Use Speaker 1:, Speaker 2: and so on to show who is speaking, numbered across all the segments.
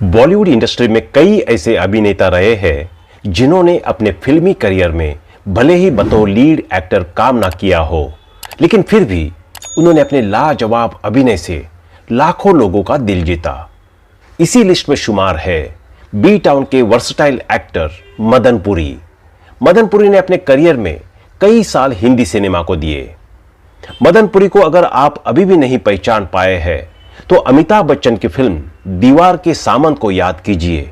Speaker 1: Bollywood industry में कई ऐसे अभिनेता रहे हैं जिन्होंने अपने फिल्मी करियर में भले ही बतौर लीड एक्टर काम ना किया हो, लेकिन फिर भी उन्होंने अपने लाजवाब अभिनय से लाखों लोगों का दिल जीता। इसी लिस्ट में शुमार है बी टाउन के वर्सटाइल एक्टर मदन पुरी। मदन पुरी ने अपने करियर में कई साल हिंदी सिनेमा को दिए। मदन पुरी को अगर आप अभी भी नहीं पहचान पाए हैं तो अमिताभ बच्चन की फिल्म दीवार के सामंत को याद कीजिए।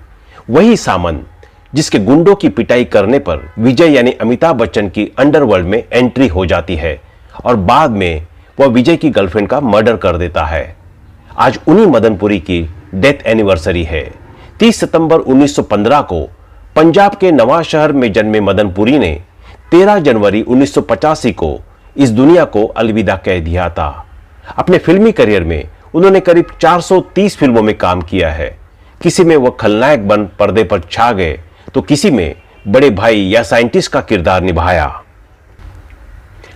Speaker 1: वही सामंत जिसके गुंडों की पिटाई करने पर विजय यानी अमिताभ बच्चन की अंडरवर्ल्ड में एंट्री हो जाती है और बाद में वह विजय की गर्लफ्रेंड का मर्डर कर देता है। आज उन्हीं मदन पुरी की डेथ एनिवर्सरी है। 30 सितंबर 1915 को पंजाब के नवांशहर में जन्मे मदन पुरी ने 13 जनवरी 1985 को इस दुनिया को अलविदा कह दिया था। अपने फिल्मी करियर में उन्होंने करीब 430 फिल्मों में काम किया है। किसी में वह खलनायक बन पर्दे पर छा गए तो किसी में बड़े भाई या साइंटिस्ट का किरदार निभाया,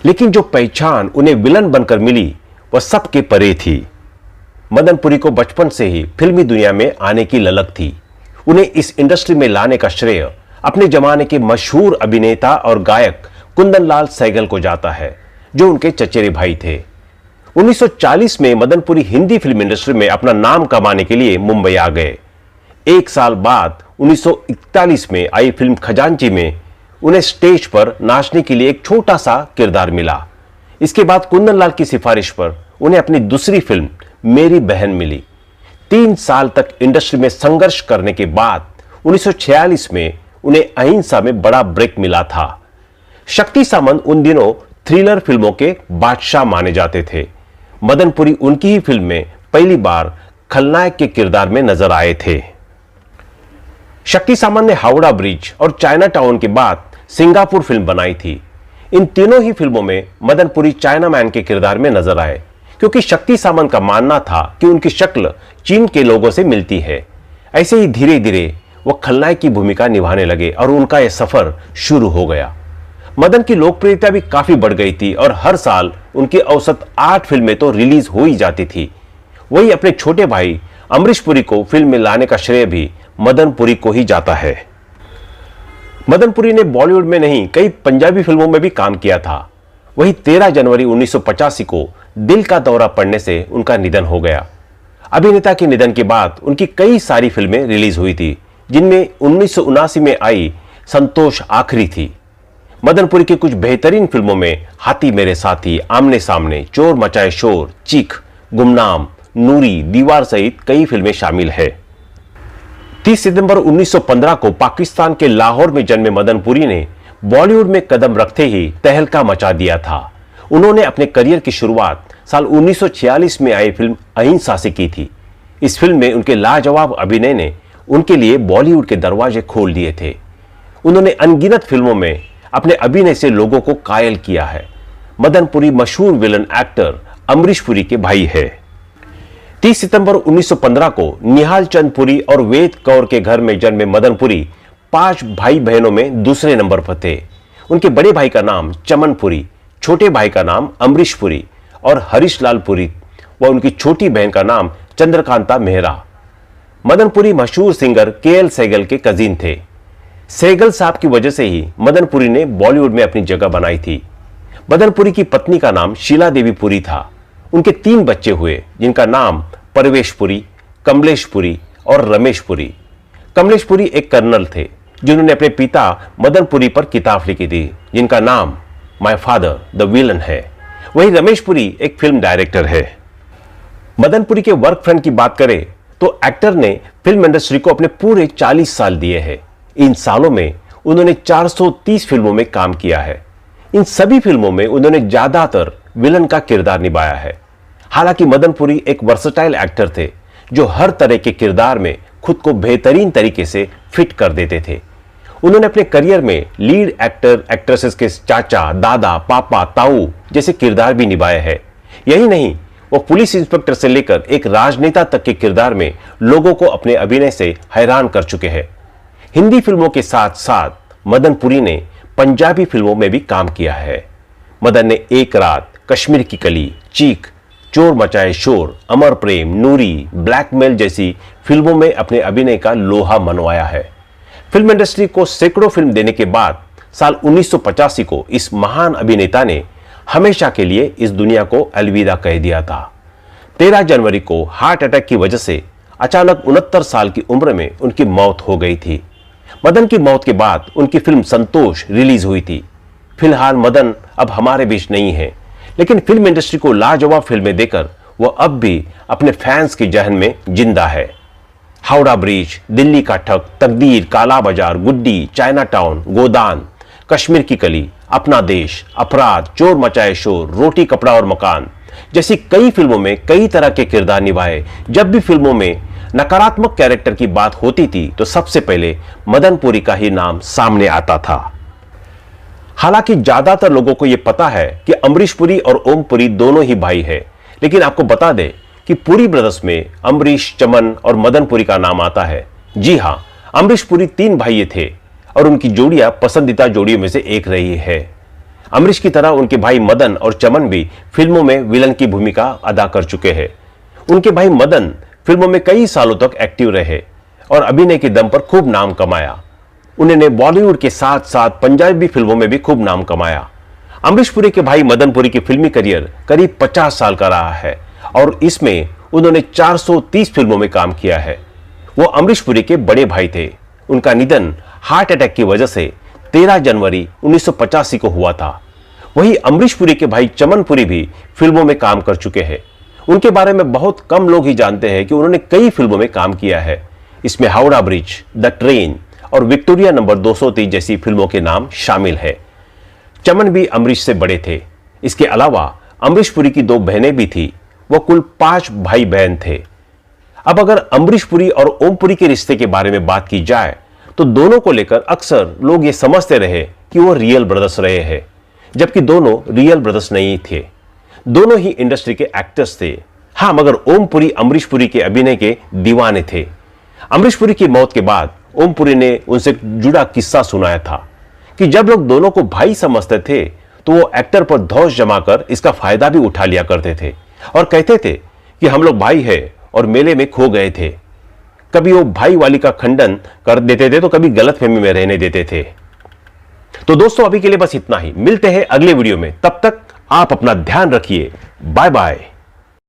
Speaker 1: लेकिन जो पहचान उन्हें विलन बनकर मिली वह सबके परे थी। मदन पुरी को बचपन से ही फिल्मी दुनिया में आने की ललक थी। उन्हें इस इंडस्ट्री में लाने का श्रेय अपने जमाने के मशहूर अभिनेता और गायक कुंदन लाल सहगल को जाता है, जो उनके चचेरे भाई थे। 1940 में मदन पुरी हिंदी फिल्म इंडस्ट्री में अपना नाम कमाने के लिए मुंबई आ गए। एक साल बाद 1941 में आई फिल्म खजांची में उन्हें स्टेज पर नाचने के लिए एक छोटा सा किरदार मिला। इसके बाद कुंदन लाल की सिफारिश पर उन्हें अपनी दूसरी फिल्म मेरी बहन मिली। 3 साल तक इंडस्ट्री में संघर्ष करने के बाद 1946 में उन्हें अहिंसा में बड़ा ब्रेक मिला था। शक्ति सामंत उन दिनों थ्रिलर फिल्मों के बादशाह माने जाते थे। मदन पुरी उनकी ही फिल्म में पहली बार खलनायक के किरदार में नजर आए थे। शक्ति सामंत ने हावड़ा ब्रिज और चाइना टाउन के बाद सिंगापुर फिल्म बनाई थी। इन तीनों ही फिल्मों में मदन पुरी चाइना मैन के किरदार में नजर आए, क्योंकि शक्ति सामंत का मानना था कि उनकी शक्ल चीन के लोगों से मिलती है। ऐसे ही धीरे धीरे वह खलनायक की भूमिका निभाने लगे और उनका यह सफर शुरू हो गया। मदन की लोकप्रियता भी काफी बढ़ गई थी और हर साल उनकी औसत 8 फिल्में तो रिलीज हो ही जाती थी। वही अपने छोटे भाई अमरीश पुरी को फिल्म में लाने का श्रेय भी मदन पुरी को ही जाता है। मदन पुरी ने बॉलीवुड में नहीं कई पंजाबी फिल्मों में भी काम किया था। वही 13 जनवरी 1985 को दिल का दौरा पड़ने से उनका निधन हो गया। अभिनेता के निधन के बाद उनकी कई सारी फिल्में रिलीज हुई थी, जिनमें 1979 में आई संतोष आखिरी थी। मदन पुरी की कुछ बेहतरीन फिल्मों में हाथी मेरे साथी, आमने सामने, चोर मचाए शोर, चीख, गुमनाम, नूरी, दीवार सहित कई फिल्में शामिल है। 30 सितंबर 1915 को पाकिस्तान के लाहौर में जन्मे मदन पुरी ने बॉलीवुड में कदम रखते ही तहलका मचा दिया था। उन्होंने अपने करियर की शुरुआत साल 1946 में आई फिल्म अहिंसा से की थी। इस फिल्म में उनके लाजवाब अभिनय ने उनके लिए बॉलीवुड के दरवाजे खोल दिए थे। उन्होंने अनगिनत फिल्मों में अपने अभिनय से लोगों को कायल किया है। मदन पुरी मशहूर विलन एक्टर अमरीश पुरी के भाई है। 30 सितंबर 1915 को निहाल चंद पुरी और वेद कौर के घर में जन्मे मदन पुरी 5 भाई बहनों में दूसरे नंबर पर थे। उनके बड़े भाई का नाम चमन पुरी, छोटे भाई का नाम अमरीश पुरी और हरीश लाल पुरी व उनकी छोटी बहन का नाम चंद्रकांता मेहरा। मदन पुरी मशहूर सिंगर के.एल. सहगल के कजिन थे। सहगल साहब की वजह से ही मदन पुरी ने बॉलीवुड में अपनी जगह बनाई थी। मदन पुरी की पत्नी का नाम शीला देवी पुरी था। उनके 3 बच्चे हुए, जिनका नाम परवेश पुरी, कमलेश पुरी और रमेश पुरी। कमलेश पुरी एक कर्नल थे जिन्होंने अपने पिता मदन पुरी पर किताब लिखी थी, जिनका नाम माय फादर द विलन है। वही रमेश पुरी एक फिल्म डायरेक्टर है। मदन पुरी के वर्क फ्रंट की बात करें तो एक्टर ने फिल्म इंडस्ट्री को अपने पूरे 40 साल दिए हैं। इन सालों में उन्होंने 430 फिल्मों में काम किया है। इन सभी फिल्मों में उन्होंने ज्यादातर विलन का किरदार निभाया है। हालांकि मदन पुरी एक वर्सटाइल एक्टर थे जो हर तरह के किरदार में खुद को बेहतरीन तरीके से फिट कर देते थे। उन्होंने अपने करियर में लीड एक्टर एक्ट्रेसेस के चाचा, दादा, पापा, ताऊ जैसे किरदार भी निभाए हैं। यही नहीं, वो पुलिस इंस्पेक्टर से लेकर एक राजनेता तक के किरदार में लोगों को अपने अभिनय से हैरान कर चुके हैं। हिंदी फिल्मों के साथ साथ मदन पुरी ने पंजाबी फिल्मों में भी काम किया है। मदन ने एक रात, कश्मीर की कली, चीख, चोर मचाए शोर, अमर प्रेम, नूरी, ब्लैकमेल जैसी फिल्मों में अपने अभिनय का लोहा मनवाया है। फिल्म इंडस्ट्री को सैकड़ों फिल्म देने के बाद साल 1985 को इस महान अभिनेता ने हमेशा के लिए इस दुनिया को अलविदा कह दिया था। 13 जनवरी को हार्ट अटैक की वजह से अचानक 69 साल की उम्र में उनकी मौत हो गई थी। मदन की मौत के बाद उनकी फिल्म संतोष रिलीज हुई थी। फिलहाल मदन अब हमारे बीच नहीं है, लेकिन फिल्म इंडस्ट्री को लाजवाब फिल्में देकर वह अब भी अपने फैंस की जहन में जिंदा है। हावड़ा ब्रिज, दिल्ली का ठग, तकदीर, काला बाजार, गुड्डी, चाइना टाउन, गोदान, कश्मीर की कली, अपना देश, अपराध, चोर मचाए शोर, रोटी कपड़ा और मकान जैसी कई फिल्मों में कई तरह के किरदार निभाए। जब भी फिल्मों में नकारात्मक कैरेक्टर की बात होती थी तो सबसे पहले मदन पुरी का ही नाम सामने आता था। हालांकि ज्यादातर लोगों को यह पता है कि अमरीश पुरी और ओम पुरी दोनों ही भाई हैं, लेकिन आपको बता दें कि पुरी ब्रदर्स में अमरीश, चमन और मदन पुरी का नाम आता है। जी हां, अमरीश पुरी 3 भाई थे और उनकी जोड़ियां पसंदीदा जोड़ियों में से एक रही है। अमरीश की तरह उनके भाई मदन और चमन भी फिल्मों में विलन की भूमिका अदा कर चुके हैं। उनके भाई मदन फिल्मों में कई सालों तक एक्टिव रहे और अभिनय के दम पर खूब नाम कमाया। उन्होंने बॉलीवुड के साथ साथ पंजाबी फिल्मों में भी खूब नाम कमाया। अमरीश पुरी के भाई मदन पुरी की फिल्मी करियर करीब 50 साल का रहा है और इसमें उन्होंने 430 फिल्मों में काम किया है। वो अमरीश पुरी के बड़े भाई थे। उनका निधन हार्ट अटैक की वजह से 13 जनवरी 1985 को हुआ था। वहीं अमरीश पुरी के भाई चमन पुरी भी फिल्मों में काम कर चुके हैं। उनके बारे में बहुत कम लोग ही जानते हैं कि उन्होंने कई फिल्मों में काम किया है। इसमें हावड़ा ब्रिज, द ट्रेन और विक्टोरिया नंबर 230 जैसी फिल्मों के नाम शामिल है। चमन भी अमरीश से बड़े थे। इसके अलावा अमरीश पुरी की 2 बहनें भी थी। वो कुल 5 भाई बहन थे। अब अगर अमरीश पुरी और ओम पुरी के रिश्ते के बारे में बात की जाए तो दोनों को लेकर अक्सर लोग ये समझते रहे कि वो रियल ब्रदर्स रहे हैं, जबकि दोनों रियल ब्रदर्स नहीं थे। दोनों ही इंडस्ट्री के एक्टर्स थे। हाँ, मगर ओम पुरी अमरीश पुरी के अभिनय के दीवाने थे। अमरीश पुरी की मौत के बाद ओम पुरी ने उनसे जुड़ा किस्सा सुनाया था कि जब लोग दोनों को भाई समझते थे तो वो एक्टर पर धौंस जमाकर इसका फायदा भी उठा लिया करते थे और कहते थे कि हम लोग भाई हैं और मेले में खो गए थे। कभी वो भाई वाली का खंडन कर देते थे तो कभी गलतफहमी में रहने देते थे। तो दोस्तों, अभी के लिए बस इतना ही। मिलते हैं अगले वीडियो में। तब तक आप अपना ध्यान रखिए। Bye bye.